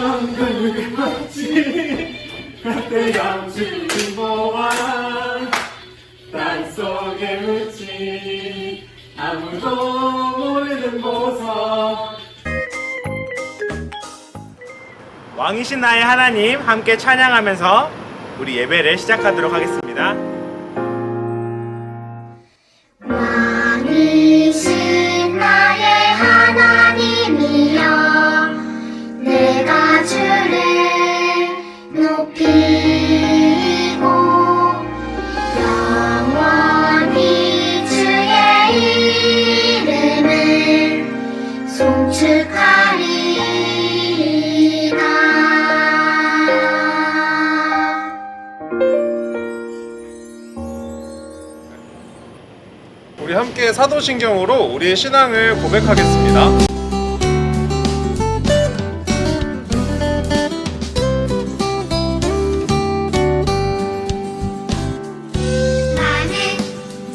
천국의 멋지 그때 영주 보안 땅속에 묻힌 아무도 모르는 보석. 왕이신 나의 하나님 함께 찬양하면서 우리 예배를 시작하도록 하겠습니다. 왕이신 나의 하나님이여 내가 주를 높이고 영원히 주의 이름을 송축하리이다. 우리 함께 사도신경으로 우리의 신앙을 고백하겠습니다. 나는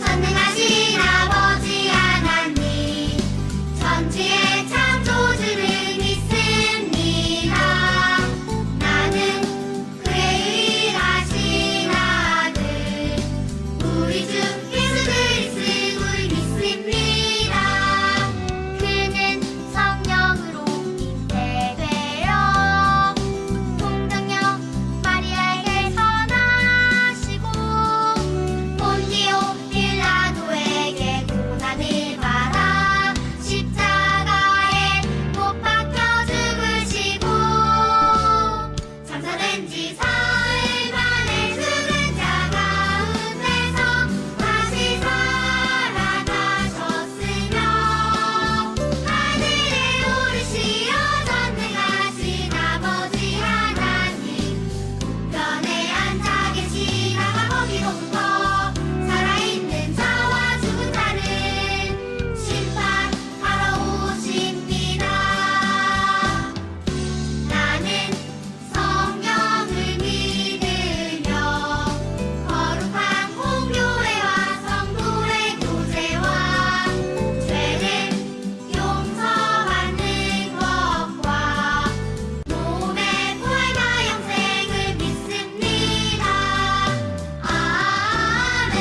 전능하신 아버지 하나님 천지의 창조주를 믿습니다. 나는 그의 유일하신 아들 우리 주 예수 그리스도를 믿습니다. 그는 성령으로 잉태되어 동정녀 마리아에게서 나시고 본디오 빌라도에게 고난을 받아 십자가에 못 박혀 죽으시고 장사된 지 사흘 만에 죽은 자 가운데서 다시 살아나셨으며 하늘에 오르시어 전능하신 아버지 하나님 우편에 앉아 계시다가 거기로부터 살아있는 자와 죽은 자를 심판하러 오십니다. 나는 성령을 믿으며 거룩한 공교회와 성도의 교제와 죄를 용서받는 것과 몸의 부활과 영생을 믿습니다. 아멘.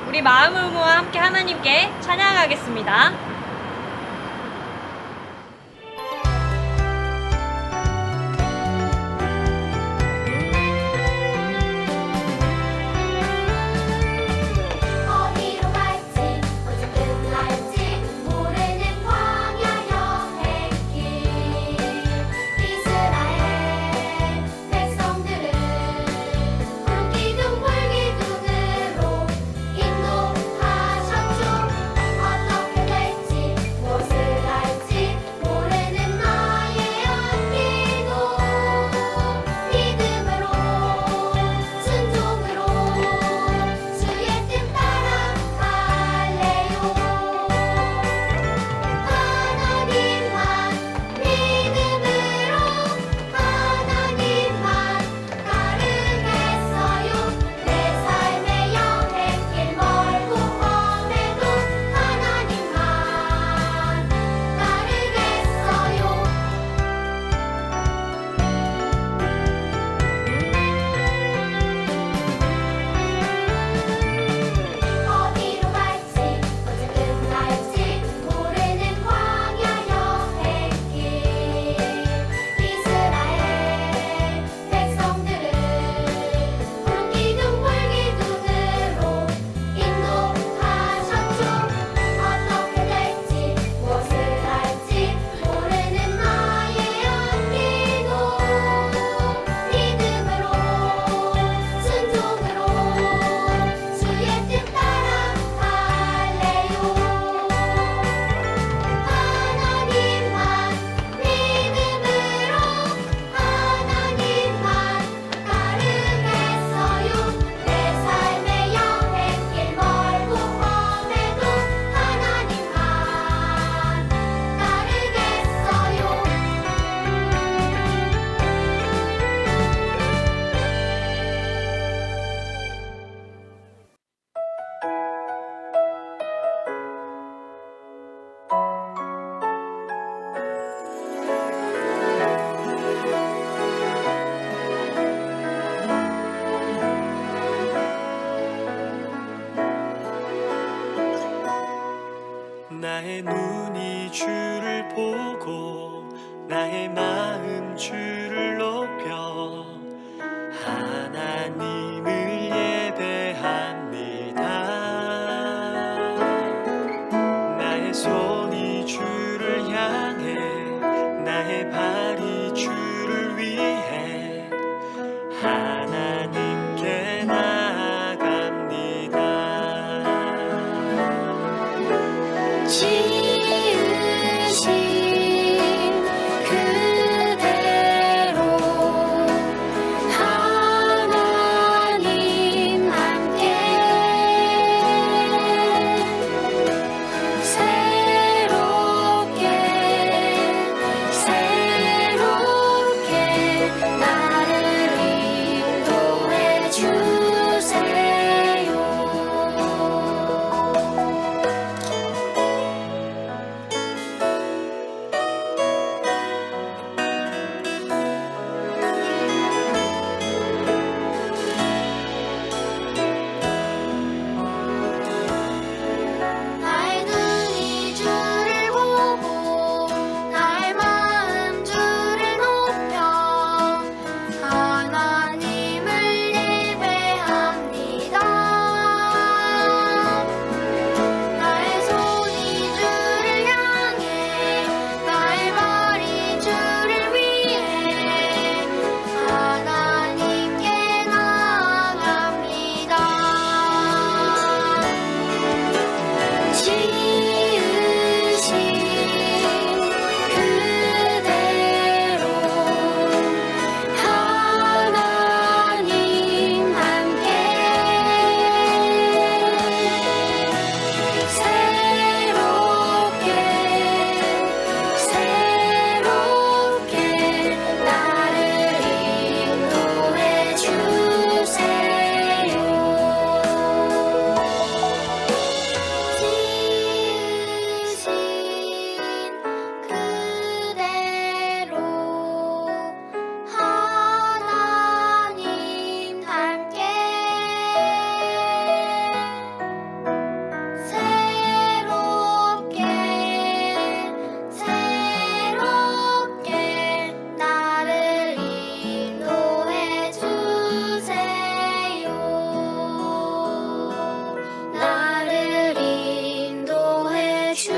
우리 마음을 모아 함께 하나님께 찬양하겠습니다. 어디로 갈지 어디 끝날지 모르는 광야 여행길 이스라엘 백성들을 푸른 기둥 불기둥으로 인도하셨죠. 어떻게 될지 나의 마음 주를 높여 하나님을 예배합니다. 나의 손이 주를 향해 나의 발이 주를 위해 하나님께 나아갑니다. 지으신 그대로 하나님 함께 새롭게 나를 인도해 주세요. 나의 눈이 주를 보고 나의 마음 주를 높여 하나님을 예배합니다. 나의 손이 주를 향해 나의 발이 주를 위해 하나님께 나아갑니다. 지으신 그대로 하나님 함께 새롭게 나를 인도해 주세요. 지으신 그대로 하나님 함께 새롭게 나를 인도해 주세요. 나를 인도해 주세요.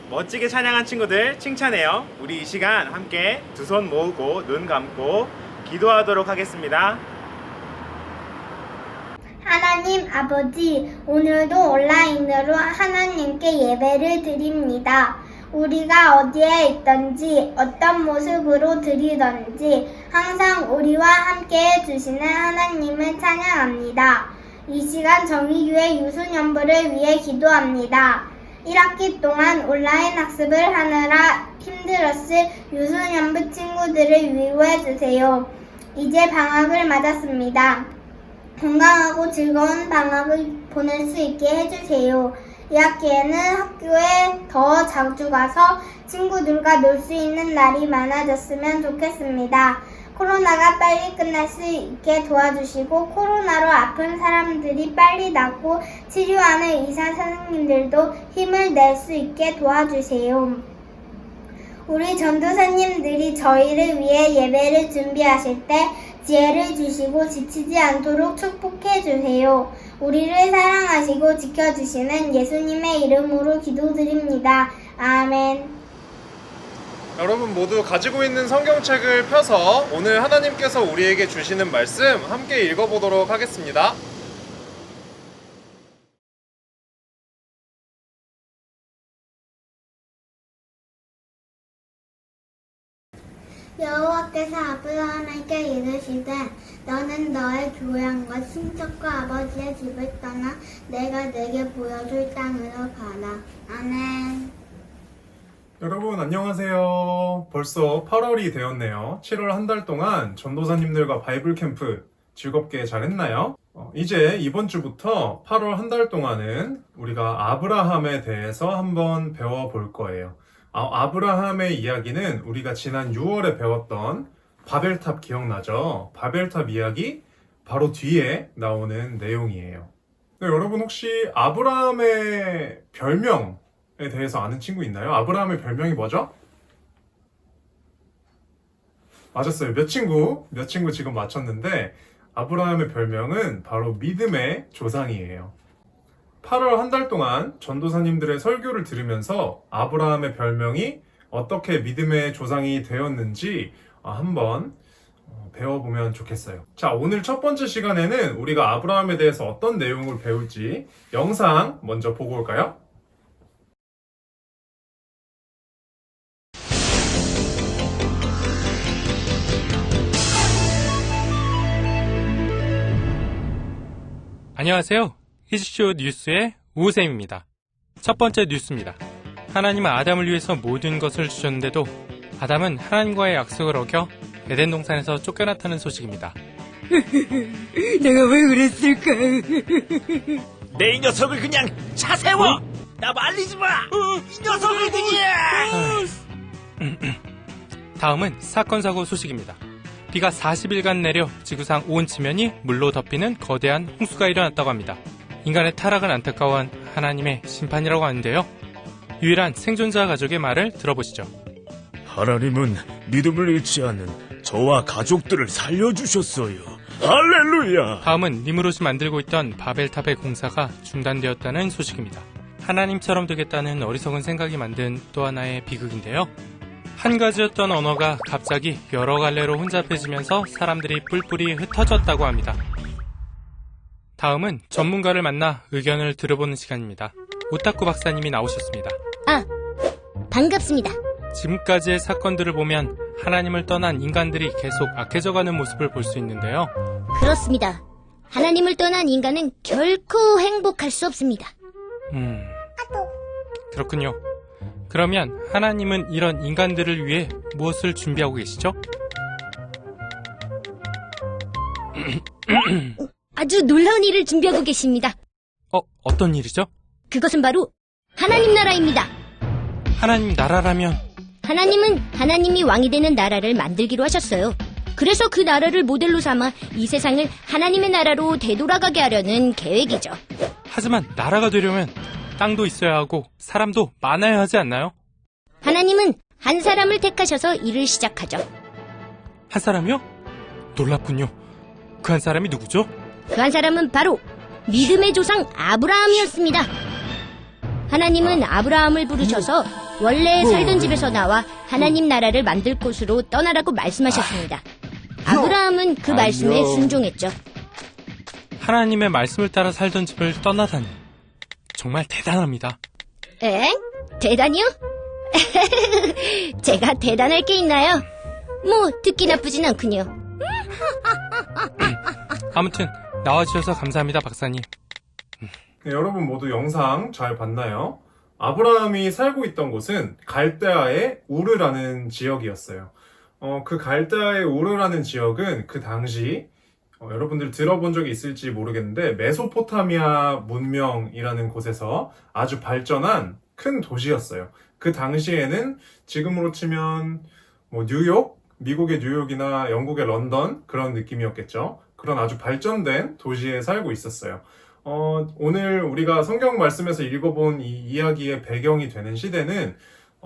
멋지게 찬양한 친구들 칭찬해요. 우리 이 시간 함께 두 손 모으고 눈 감고 기도하도록 하겠습니다. 하나님 아버지, 오늘도 온라인으로 하나님께 예배를 드립니다. 우리가 어디에 있든지 어떤 모습으로 드리든지 항상 우리와 함께 해주시는 하나님을 찬양합니다. 이 시간 정의교회 유소년부를 위해 기도합니다. 1학기 동안 온라인 학습을 하느라 힘들었을 유소년부 친구들을 위로해주세요. 이제 방학을 맞았습니다. 건강하고 즐거운 방학을 보낼 수 있게 해주세요. 2학기에는 학교에 더 자주 가서 친구들과 놀 수 있는 날이 많아졌으면 좋겠습니다. 코로나가 빨리 끝날 수 있게 도와주시고 코로나로 아픈 사람들이 빨리 낫고 치료하는 의사 선생님들도 힘을 낼 수 있게 도와주세요. 우리 전도사님들이 저희를 위해 예배를 준비하실 때 지혜를 주시고 지치지 않도록 축복해 주세요. 우리를 사랑하시고 지켜주시는 예수님의 이름으로 기도드립니다. 아멘. 여러분 모두 가지고 있는 성경책을 펴서 오늘 하나님께서 우리에게 주시는 말씀 함께 읽어보도록 하겠습니다. 여호와께서 아브라함에게 이르시되 너는 너의 교양과 친척과 아버지의 집을 떠나 내가 내게 보여줄 땅으로 가라. 아멘. 여러분 안녕하세요. 벌써 8월이 되었네요. 7월 한 달 동안 전도사님들과 바이블 캠프 즐겁게 잘 했나요? 이제 이번 주부터 8월 한 달 동안은 우리가 아브라함에 대해서 한번 배워볼 거예요. 아브라함의 이야기는 우리가 지난 6월에 배웠던 바벨탑 기억나죠? 바벨탑 이야기 바로 뒤에 나오는 내용이에요. 네, 여러분 혹시 아브라함의 별명에 대해서 아는 친구 있나요? 아브라함의 별명이 뭐죠? 맞았어요. 몇 친구 지금 맞췄는데 아브라함의 별명은 바로 믿음의 조상이에요. 8월 한 달 동안 전도사님들의 설교를 들으면서 아브라함의 별명이 어떻게 믿음의 조상이 되었는지 한번 배워보면 좋겠어요. 자, 오늘 첫 번째 시간에는 우리가 아브라함에 대해서 어떤 내용을 배울지 영상 먼저 보고 올까요? 안녕하세요. 히즈쇼 뉴스의 우쌤입니다. 첫 번째 뉴스입니다. 하나님은 아담을 위해서 모든 것을 주셨는데도 아담은 하나님과의 약속을 어겨 에덴 동산에서 쫓겨났다는 소식입니다. 내가 왜 그랬을까? 내 이 녀석을 그냥 차세워. 나 말리지 마. 이 녀석을 그냥. 다음은 사건 사고 소식입니다. 비가 40일간 내려 지구상 온 지면이 물로 덮이는 거대한 홍수가 일어났다고 합니다. 인간의 타락을 안타까워한 하나님의 심판이라고 하는데요. 유일한 생존자 가족의 말을 들어보시죠. 하나님은 믿음을 잃지 않는 저와 가족들을 살려주셨어요. 할렐루야! 다음은 니무롯이 만들고 있던 바벨탑의 공사가 중단되었다는 소식입니다. 하나님처럼 되겠다는 어리석은 생각이 만든 또 하나의 비극인데요. 한 가지였던 언어가 갑자기 여러 갈래로 혼잡해지면서 사람들이 뿔뿔이 흩어졌다고 합니다. 다음은 전문가를 만나 의견을 들어보는 시간입니다. 오타쿠 박사님이 나오셨습니다. 반갑습니다. 지금까지의 사건들을 보면 하나님을 떠난 인간들이 계속 악해져가는 모습을 볼 수 있는데요. 그렇습니다. 하나님을 떠난 인간은 결코 행복할 수 없습니다. 그렇군요. 그러면 하나님은 이런 인간들을 위해 무엇을 준비하고 계시죠? 아주 놀라운 일을 준비하고 계십니다. 어떤 일이죠? 그것은 바로 하나님 나라입니다. 하나님 나라라면 하나님은 하나님이 왕이 되는 나라를 만들기로 하셨어요. 그래서 그 나라를 모델로 삼아 이 세상을 하나님의 나라로 되돌아가게 하려는 계획이죠. 하지만 나라가 되려면 땅도 있어야 하고 사람도 많아야 하지 않나요? 하나님은 한 사람을 택하셔서 일을 시작하죠. 한 사람이요? 놀랍군요. 그 한 사람이 누구죠? 그 한 사람은 바로 믿음의 조상 아브라함이었습니다. 하나님은 아브라함을 부르셔서 원래 살던 집에서 나와 하나님 나라를 만들 곳으로 떠나라고 말씀하셨습니다. 아브라함은 그 말씀에 순종했죠. 하나님의 말씀을 따라 살던 집을 떠나다니 정말 대단합니다. 엥? 대단히요? 제가 대단할 게 있나요? 뭐 듣기 나쁘진 않군요. 아무튼 나와주셔서 감사합니다, 박사님. 네, 여러분 모두 영상 잘 봤나요? 아브라함이 살고 있던 곳은 갈대아의 우르라는 지역이었어요. 그 갈대아의 우르라는 지역은 그 당시 여러분들 들어본 적이 있을지 모르겠는데 메소포타미아 문명이라는 곳에서 아주 발전한 큰 도시였어요. 그 당시에는 지금으로 치면 뭐 뉴욕, 미국의 뉴욕이나 영국의 런던 그런 느낌이었겠죠. 그런 아주 발전된 도시에 살고 있었어요. 오늘 우리가 성경 말씀에서 읽어본 이 이야기의 배경이 되는 시대는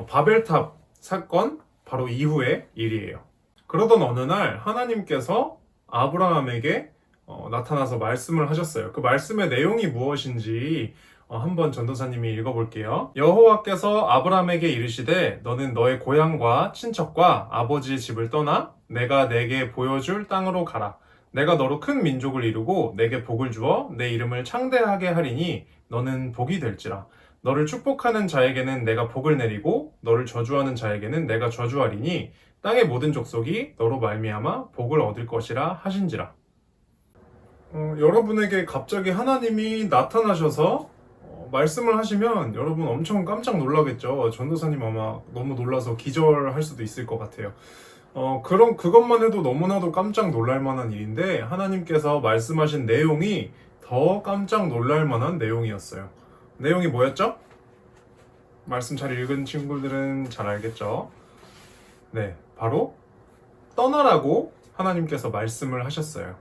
바벨탑 사건 바로 이후의 일이에요. 그러던 어느 날 하나님께서 아브라함에게 나타나서 말씀을 하셨어요. 그 말씀의 내용이 무엇인지 한번 전도사님이 읽어볼게요. 여호와께서 아브라함에게 이르시되 너는 너의 고향과 친척과 아버지의 집을 떠나 내가 내게 보여줄 땅으로 가라. 내가 너로 큰 민족을 이루고 내게 복을 주어 내 이름을 창대하게 하리니 너는 복이 될지라. 너를 축복하는 자에게는 내가 복을 내리고 너를 저주하는 자에게는 내가 저주하리니 땅의 모든 족속이 너로 말미암아 복을 얻을 것이라 하신지라. 여러분에게 갑자기 하나님이 나타나셔서 말씀을 하시면 여러분 엄청 깜짝 놀라겠죠. 전도사님 아마 너무 놀라서 기절할 수도 있을 것 같아요. 그것만 해도 너무나도 깜짝 놀랄 만한 일인데 하나님께서 말씀하신 내용이 더 깜짝 놀랄 만한 내용이었어요. 내용이 뭐였죠? 말씀 잘 읽은 친구들은 잘 알겠죠? 네, 바로 떠나라고 하나님께서 말씀을 하셨어요.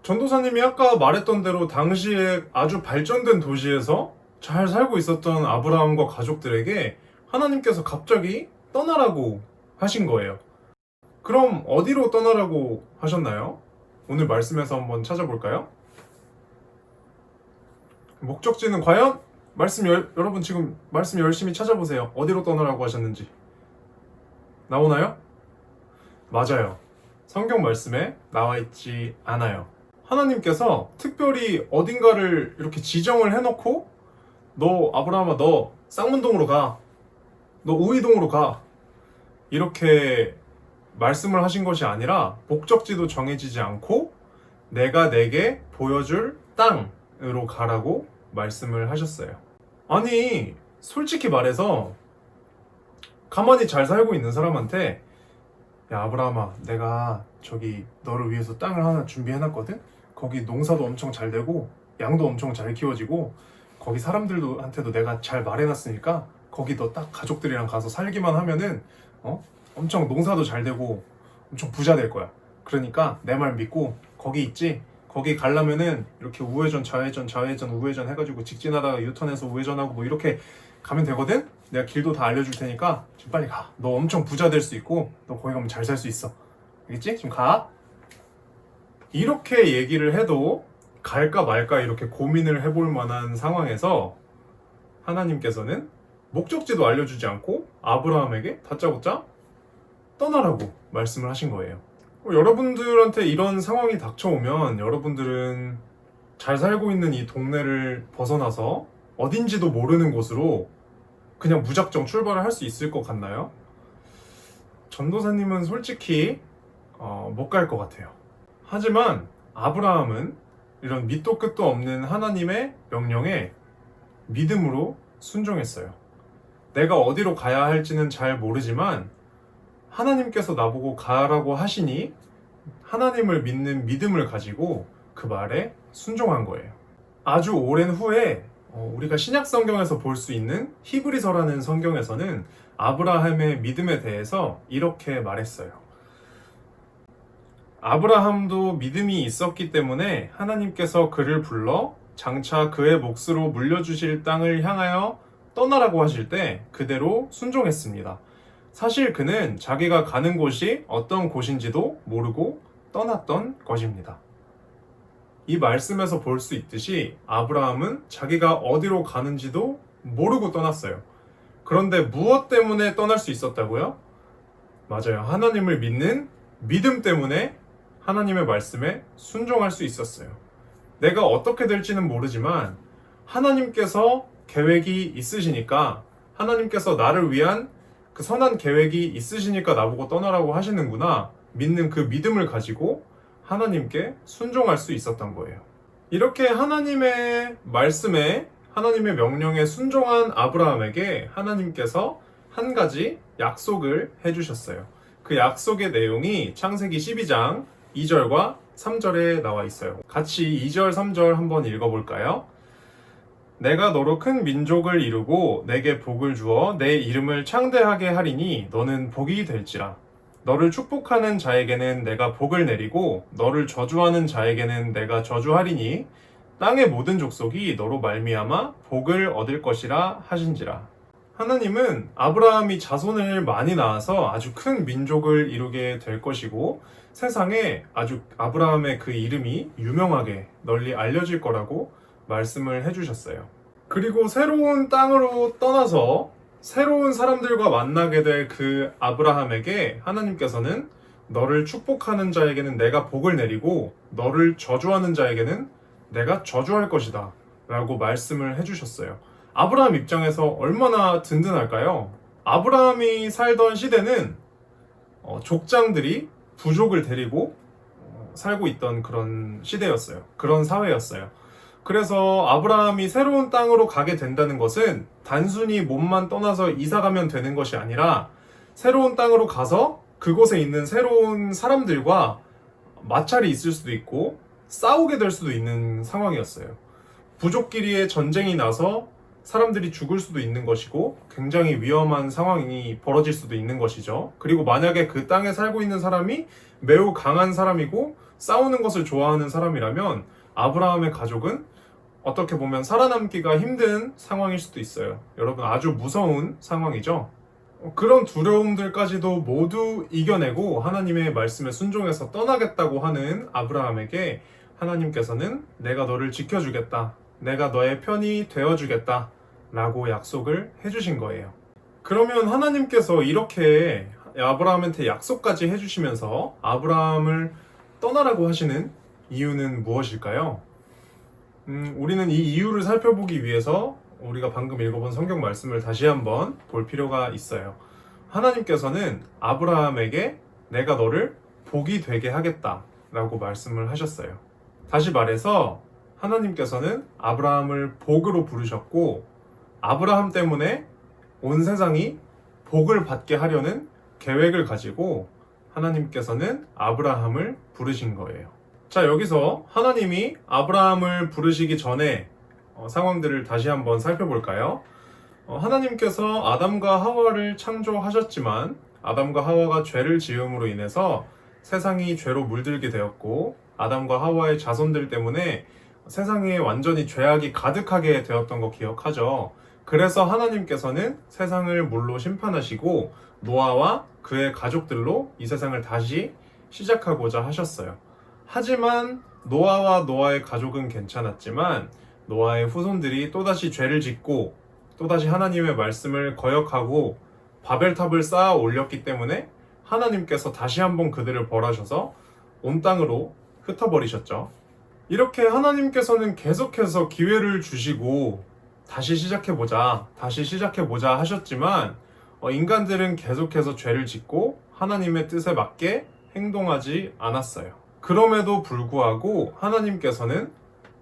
전도사님이 아까 말했던 대로 당시에 아주 발전된 도시에서 잘 살고 있었던 아브라함과 가족들에게 하나님께서 갑자기 떠나라고 하신 거예요. 그럼 어디로 떠나라고 하셨나요? 오늘 말씀에서 한번 찾아볼까요? 목적지는 과연? 여러분 지금 말씀 열심히 찾아보세요. 어디로 떠나라고 하셨는지. 나오나요? 맞아요. 성경 말씀에 나와 있지 않아요. 하나님께서 특별히 어딘가를 이렇게 지정을 해놓고 너 아브라함아 너 쌍문동으로 가. 너 우이동으로 가. 이렇게 말씀을 하신 것이 아니라 목적지도 정해지지 않고 내가 내게 보여줄 땅으로 가라고 말씀을 하셨어요. 아니 솔직히 말해서 가만히 잘 살고 있는 사람한테 야 아브라함아 내가 저기 너를 위해서 땅을 하나 준비해놨거든? 거기 농사도 엄청 잘 되고 양도 엄청 잘 키워지고 거기 사람들한테도 내가 잘 말해놨으니까 거기 너 딱 가족들이랑 가서 살기만 하면은 엄청 농사도 잘 되고 엄청 부자 될 거야. 그러니까 내 말 믿고 거기 있지? 거기 가려면은 이렇게 우회전 좌회전 좌회전 우회전 해가지고 직진하다가 유턴해서 우회전하고 뭐 이렇게 가면 되거든? 내가 길도 다 알려줄 테니까 지금 빨리 가. 너 엄청 부자 될 수 있고 너 거기 가면 잘 살 수 있어. 알겠지? 지금 가. 이렇게 얘기를 해도 갈까 말까 이렇게 고민을 해볼 만한 상황에서 하나님께서는 목적지도 알려주지 않고 아브라함에게 다짜고짜 떠나라고 말씀을 하신 거예요. 여러분들한테 이런 상황이 닥쳐오면 여러분들은 잘 살고 있는 이 동네를 벗어나서 어딘지도 모르는 곳으로 그냥 무작정 출발을 할 수 있을 것 같나요? 전도사님은 솔직히 못 갈 것 같아요. 하지만 아브라함은 이런 밑도 끝도 없는 하나님의 명령에 믿음으로 순종했어요. 내가 어디로 가야 할지는 잘 모르지만 하나님께서 나보고 가라고 하시니 하나님을 믿는 믿음을 가지고 그 말에 순종한 거예요. 아주 오랜 후에 우리가 신약 성경에서 볼 수 있는 히브리서라는 성경에서는 아브라함의 믿음에 대해서 이렇게 말했어요. 아브라함도 믿음이 있었기 때문에 하나님께서 그를 불러 장차 그의 몫으로 물려주실 땅을 향하여 떠나라고 하실 때 그대로 순종했습니다. 사실 그는 자기가 가는 곳이 어떤 곳인지도 모르고 떠났던 것입니다. 이 말씀에서 볼 수 있듯이 아브라함은 자기가 어디로 가는지도 모르고 떠났어요. 그런데 무엇 때문에 떠날 수 있었다고요? 맞아요. 하나님을 믿는 믿음 때문에 하나님의 말씀에 순종할 수 있었어요. 내가 어떻게 될지는 모르지만 하나님께서 계획이 있으시니까 하나님께서 나를 위한 그 선한 계획이 있으시니까 나보고 떠나라고 하시는구나 믿는 그 믿음을 가지고 하나님께 순종할 수 있었던 거예요. 이렇게 하나님의 말씀에 하나님의 명령에 순종한 아브라함에게 하나님께서 한 가지 약속을 해주셨어요. 그 약속의 내용이 창세기 12장 2절과 3절에 나와 있어요. 같이 2절 3절 한번 읽어볼까요? 내가 너로 큰 민족을 이루고 내게 복을 주어 내 이름을 창대하게 하리니 너는 복이 될지라. 너를 축복하는 자에게는 내가 복을 내리고 너를 저주하는 자에게는 내가 저주하리니 땅의 모든 족속이 너로 말미암아 복을 얻을 것이라 하신지라. 하나님은 아브라함이 자손을 많이 낳아서 아주 큰 민족을 이루게 될 것이고 세상에 아주 아브라함의 그 이름이 유명하게 널리 알려질 거라고 말씀을 해주셨어요. 그리고 새로운 땅으로 떠나서 새로운 사람들과 만나게 될 그 아브라함에게 하나님께서는 너를 축복하는 자에게는 내가 복을 내리고 너를 저주하는 자에게는 내가 저주할 것이다 라고 말씀을 해주셨어요. 아브라함 입장에서 얼마나 든든할까요? 아브라함이 살던 시대는 족장들이 부족을 데리고 살고 있던 그런 시대였어요. 그런 사회였어요. 그래서 아브라함이 새로운 땅으로 가게 된다는 것은 단순히 몸만 떠나서 이사가면 되는 것이 아니라 새로운 땅으로 가서 그곳에 있는 새로운 사람들과 마찰이 있을 수도 있고 싸우게 될 수도 있는 상황이었어요. 부족끼리의 전쟁이 나서 사람들이 죽을 수도 있는 것이고 굉장히 위험한 상황이 벌어질 수도 있는 것이죠. 그리고 만약에 그 땅에 살고 있는 사람이 매우 강한 사람이고 싸우는 것을 좋아하는 사람이라면 아브라함의 가족은 어떻게 보면 살아남기가 힘든 상황일 수도 있어요. 여러분, 아주 무서운 상황이죠. 그런 두려움들까지도 모두 이겨내고 하나님의 말씀에 순종해서 떠나겠다고 하는 아브라함에게 하나님께서는 내가 너를 지켜주겠다, 내가 너의 편이 되어주겠다 라고 약속을 해주신 거예요. 그러면 하나님께서 이렇게 아브라함한테 약속까지 해주시면서 아브라함을 떠나라고 하시는 이유는 무엇일까요? 우리는 이 이유를 살펴보기 위해서 우리가 방금 읽어본 성경 말씀을 다시 한번 볼 필요가 있어요. 하나님께서는 아브라함에게 내가 너를 복이 되게 하겠다 라고 말씀을 하셨어요. 다시 말해서 하나님께서는 아브라함을 복으로 부르셨고, 아브라함 때문에 온 세상이 복을 받게 하려는 계획을 가지고 하나님께서는 아브라함을 부르신 거예요. 자, 여기서 하나님이 아브라함을 부르시기 전에 상황들을 다시 한번 살펴볼까요? 하나님께서 아담과 하와를 창조하셨지만 아담과 하와가 죄를 지음으로 인해서 세상이 죄로 물들게 되었고, 아담과 하와의 자손들 때문에 세상에 완전히 죄악이 가득하게 되었던 거 기억하죠? 그래서 하나님께서는 세상을 물로 심판하시고 노아와 그의 가족들로 이 세상을 다시 시작하고자 하셨어요. 하지만 노아와 노아의 가족은 괜찮았지만 노아의 후손들이 또다시 죄를 짓고 또다시 하나님의 말씀을 거역하고 바벨탑을 쌓아 올렸기 때문에 하나님께서 다시 한번 그들을 벌하셔서 온 땅으로 흩어버리셨죠. 이렇게 하나님께서는 계속해서 기회를 주시고 다시 시작해보자 하셨지만 인간들은 계속해서 죄를 짓고 하나님의 뜻에 맞게 행동하지 않았어요. 그럼에도 불구하고 하나님께서는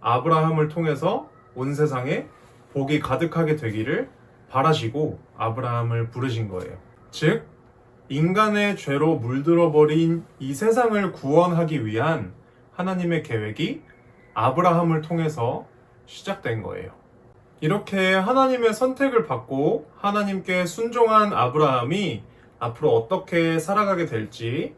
아브라함을 통해서 온 세상에 복이 가득하게 되기를 바라시고 아브라함을 부르신 거예요. 즉, 인간의 죄로 물들어버린 이 세상을 구원하기 위한 하나님의 계획이 아브라함을 통해서 시작된 거예요. 이렇게 하나님의 선택을 받고 하나님께 순종한 아브라함이 앞으로 어떻게 살아가게 될지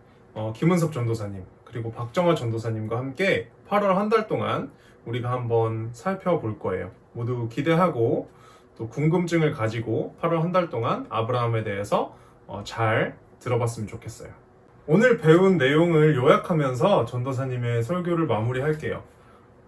김은섭 전도사님 그리고 박정화 전도사님과 함께 8월 한 달 동안 우리가 한번 살펴볼 거예요. 모두 기대하고 또 궁금증을 가지고 8월 한 달 동안 아브라함에 대해서 잘 들어봤으면 좋겠어요. 오늘 배운 내용을 요약하면서 전도사님의 설교를 마무리할게요.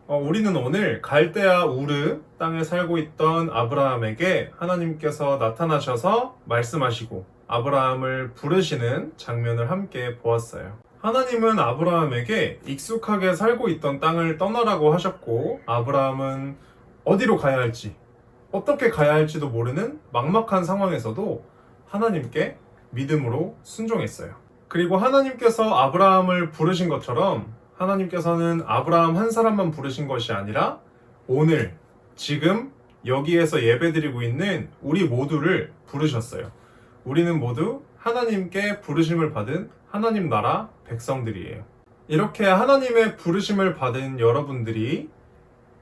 우리는 오늘 갈대아 우르 땅에 살고 있던 아브라함에게 하나님께서 나타나셔서 말씀하시고 아브라함을 부르시는 장면을 함께 보았어요. 하나님은 아브라함에게 익숙하게 살고 있던 땅을 떠나라고 하셨고, 아브라함은 어디로 가야 할지, 어떻게 가야 할지도 모르는 막막한 상황에서도 하나님께 믿음으로 순종했어요. 그리고 하나님께서 아브라함을 부르신 것처럼 하나님께서는 아브라함 한 사람만 부르신 것이 아니라 오늘, 지금 여기에서 예배드리고 있는 우리 모두를 부르셨어요. 우리는 모두 하나님께 부르심을 받은 하나님 나라 백성들이에요. 이렇게 하나님의 부르심을 받은 여러분들이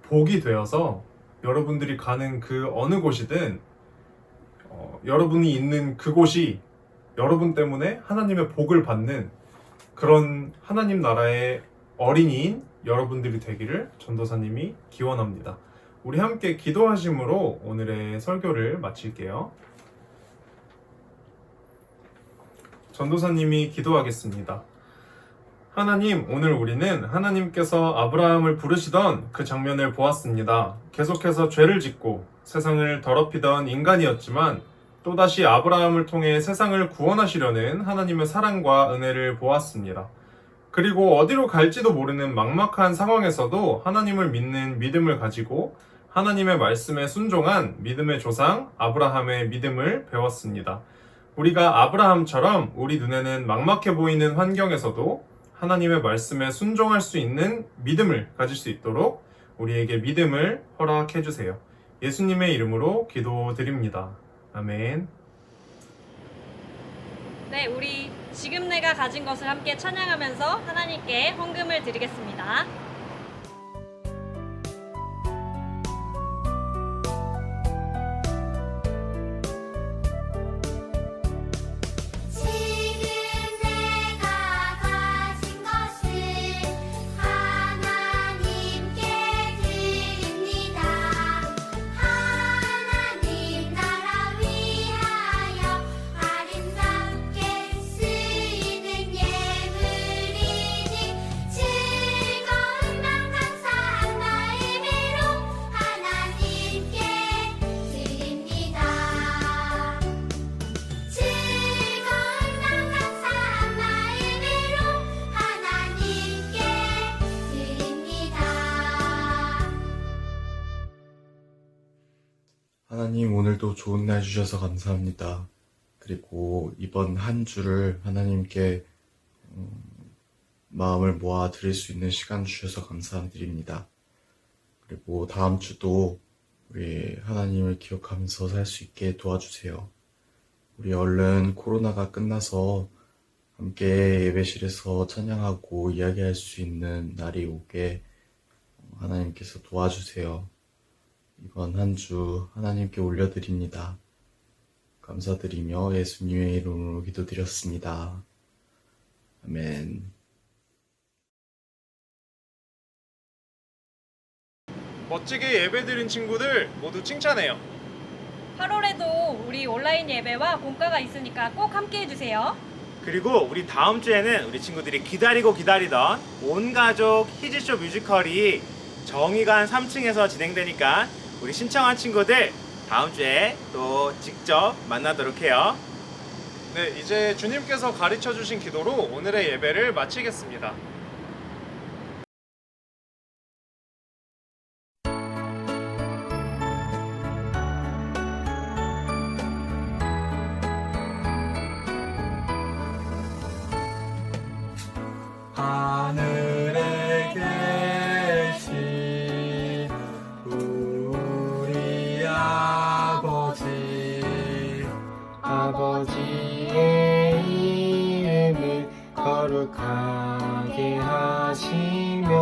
복이 되어서 여러분들이 가는 그 어느 곳이든 여러분이 있는 그곳이 여러분 때문에 하나님의 복을 받는 그런 하나님 나라의 어린이인 여러분들이 되기를 전도사님이 기원합니다. 우리 함께 기도하심으로 오늘의 설교를 마칠게요. 전도사님이 기도하겠습니다. 하나님, 오늘 우리는 하나님께서 아브라함을 부르시던 그 장면을 보았습니다. 계속해서 죄를 짓고 세상을 더럽히던 인간이었지만 또다시 아브라함을 통해 세상을 구원하시려는 하나님의 사랑과 은혜를 보았습니다. 그리고 어디로 갈지도 모르는 막막한 상황에서도 하나님을 믿는 믿음을 가지고 하나님의 말씀에 순종한 믿음의 조상 아브라함의 믿음을 배웠습니다. 우리가 아브라함처럼 우리 눈에는 막막해 보이는 환경에서도 하나님의 말씀에 순종할 수 있는 믿음을 가질 수 있도록 우리에게 믿음을 허락해 주세요. 예수님의 이름으로 기도드립니다. 아멘. 네, 우리 지금 내가 가진 것을 함께 찬양하면서 하나님께 헌금을 드리겠습니다. 지금 내가 가진 것을 하나님 오늘도 좋은 날 주셔서 감사합니다. 그리고 이번 한 주를 하나님께 마음을 모아 드릴 수 있는 시간 주셔서 감사드립니다. 그리고 다음 주도 우리 하나님을 기억하면서 살 수 있게 도와주세요. 우리 얼른 코로나가 끝나서 함께 예배실에서 찬양하고 이야기할 수 있는 날이 오게 하나님께서 도와주세요. 이번 한 주 하나님께 올려드립니다. 감사드리며 예수님의 이름으로 기도드렸습니다. 아멘. 멋지게 예배드린 친구들 모두 칭찬해요. 8월에도 우리 온라인 예배와 공과가 있으니까 꼭 함께 해주세요. 그리고 우리 다음 주에는 우리 친구들이 기다리던 온 가족 히즈쇼 뮤지컬이 정의관 3층에서 진행되니까 우리 신청한 친구들 다음 주에 또 직접 만나도록 해요. 네, 이제 주님께서 가르쳐 주신 기도로 오늘의 예배를 마치겠습니다. 하늘에 계신 우리 아버지의 이름을 거룩하게 하시며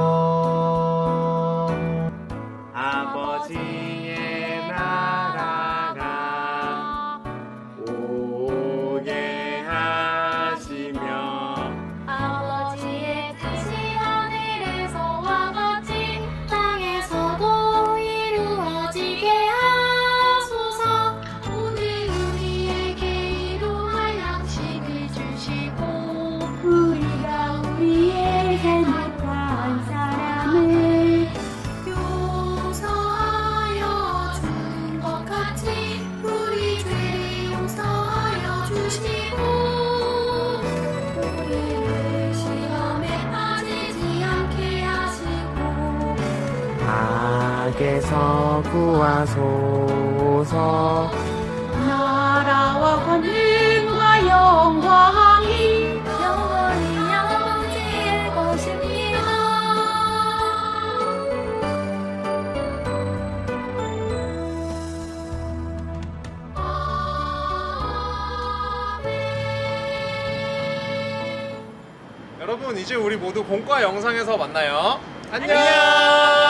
아버지의 나라가 오게 하시며 아버지의 뜻이 하늘에서와 같이 땅에서도 이루어지게 하소서. 오늘 우리에게 일용할 양식을 주시고 우리가 우리의 잘못한 사람을 용서하여 준 것 같이 우리 죄를 용서하여 주시고 우리를 시험에 빠지지 않게 하시고 악에서 구하소서. 나라와 권능과 영광이 영원히 아버지의 것입니다. 여러분, 이제 우리 모두 공과 영상에서 만나요. 안녕.